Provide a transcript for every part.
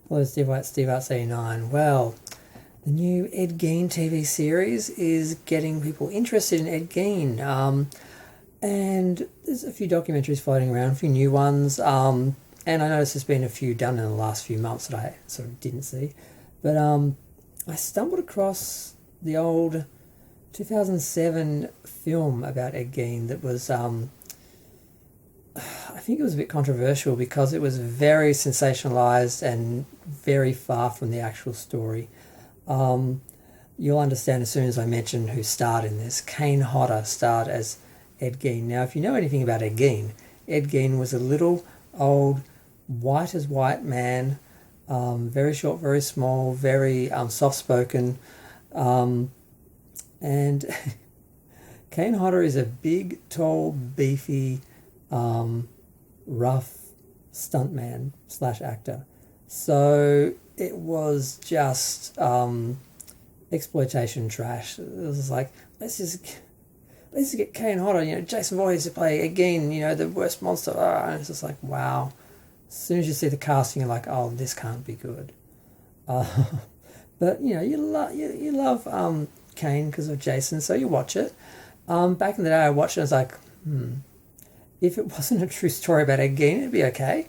Hello, Steve White, Steve Arts 89. Well, the new Ed Gein TV series is getting people interested in Ed Gein. And there's a few documentaries floating around, a few new ones. And I noticed there's been a few done in the last few months that I sort of didn't see. But I stumbled across the old 2007 film about Ed Gein that was, I think it was a bit controversial because it was very sensationalized and very far from the actual story. You'll understand as soon as I mention who starred in this. Kane Hodder starred as Ed Gein. Now, if you know anything about Ed Gein was a little old, white as white man, very short, very small, very soft-spoken, and Kane Hodder is a big, tall, beefy, rough stuntman slash actor. So it was just exploitation trash. It was like, let's just get Kane Hodder, Jason Voorhees to play again, the worst monster. And it's just like, wow. As soon as you see the casting, you're like, oh, this can't be good. But you love Kane because of Jason, so you watch it. Back in the day, I watched it. I was like, if it wasn't a true story about Ed Gein, it'd be okay.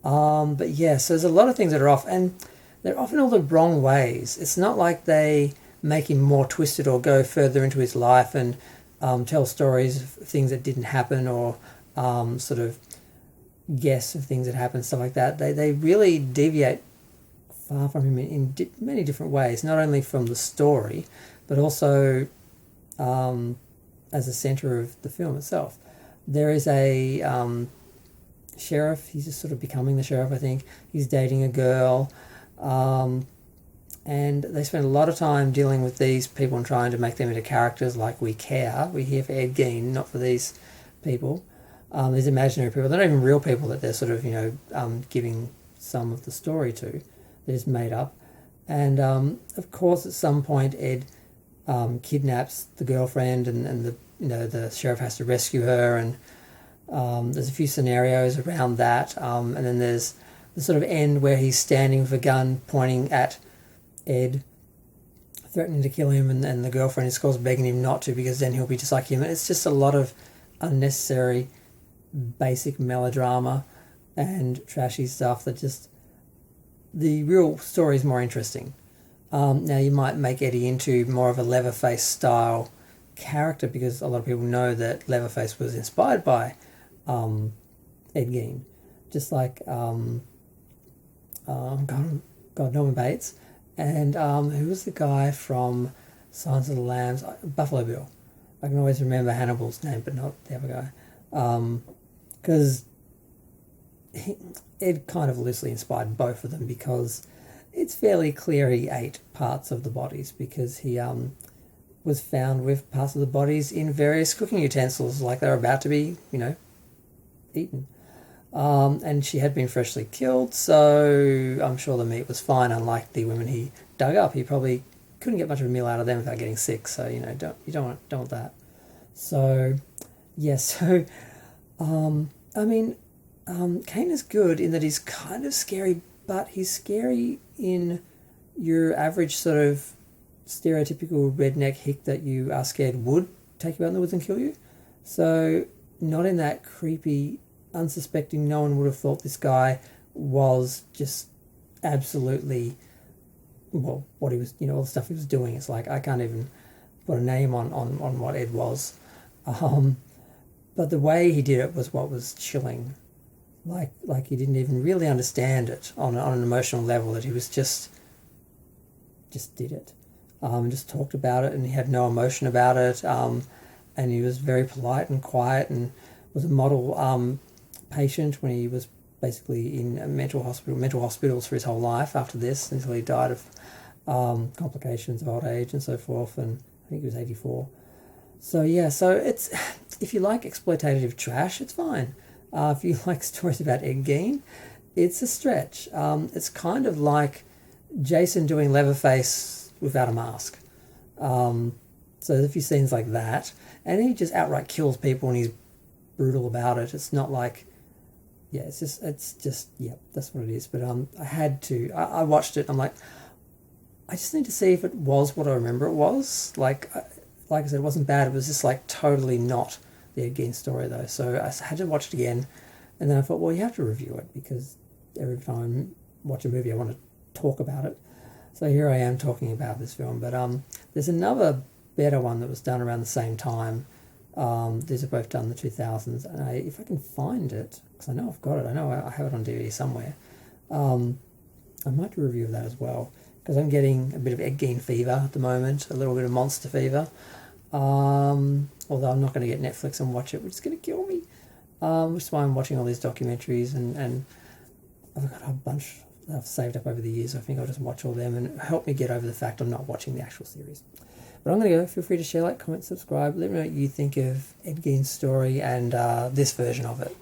But yeah, so there's a lot of things that are off, and they're often all the wrong ways. It's not like they make him more twisted or go further into his life and tell stories of things that didn't happen or sort of guess of things that happened, stuff like that. They really deviate far from him in many different ways, not only from the story, but also as a centre of the film itself. There is a sheriff. He's just sort of becoming the sheriff, I think. He's dating a girl. And they spend a lot of time dealing with these people and trying to make them into characters like we care. We're here for Ed Gein, not for these people. These imaginary people. They're not even real people that they're sort of, giving some of the story to. They're just made up. And, of course, at some point, Ed kidnaps the girlfriend and the sheriff has to rescue her, and there's a few scenarios around that, and then there's the sort of end where he's standing with a gun pointing at Ed, threatening to kill him, and the girlfriend is, of course, begging him not to because then he'll be just like him. And it's just a lot of unnecessary basic melodrama and trashy stuff that just... The real story is more interesting. Now, you might make Eddie into more of a Leatherface style character because a lot of people know that Leatherface was inspired by Ed Gein, just like Norman Bates, and who was the guy from Silence of the Lambs? Buffalo Bill. I can always remember Hannibal's name, but not the other guy, because Ed kind of loosely inspired both of them because it's fairly clear he ate parts of the bodies because he was found with parts of the bodies in various cooking utensils like they were about to be, eaten. And she had been freshly killed, so I'm sure the meat was fine, unlike the women he dug up. He probably couldn't get much of a meal out of them without getting sick, so, you don't want that. So, Kane is good in that he's kind of scary, but he's scary in your average sort of stereotypical redneck hick that you are scared would take you out in the woods and kill you. So not in that creepy, unsuspecting, no one would have thought this guy was just absolutely, well, what he was, all the stuff he was doing. It's like, I can't even put a name on what Ed was. But the way he did it was what was chilling. Like he didn't even really understand it on an emotional level, that he was just did it. Just talked about it, and he had no emotion about it, and he was very polite and quiet and was a model patient when he was basically in a mental hospitals for his whole life after this, until he died of complications of old age and so forth, and I think he was 84. So it's, if you like exploitative trash, it's fine. If you like stories about Ed Gein, it's a stretch. It's kind of like Jason doing Leatherface without a mask. So there's a few scenes like that, and he just outright kills people and he's brutal about it. It's not like yeah, it's just yeah, that's what it is. But I had to. I watched it. I'm like, I just need to see if it was what I remember it was. Like I said, it wasn't bad. It was just like totally not the Ed Gein story though. So I had to watch it again, and then I thought, well, you have to review it because every time I watch a movie, I want to talk about it. So here I am talking about this film. But there's another better one that was done around the same time. These are both done in the 2000s, and if I can find it, because I know I've got it, I know I have it on DVD somewhere. I might do a review of that as well, because I'm getting a bit of Ed Gein fever at the moment, a little bit of monster fever. Although I'm not going to get Netflix and watch it, which is going to kill me. Which is why I'm watching all these documentaries, and I've got a bunch that I've saved up over the years. I think I'll just watch all them and help me get over the fact I'm not watching the actual series. But I'm going to go. Feel free to share, like, comment, subscribe. Let me know what you think of Ed Gein's story and this version of it.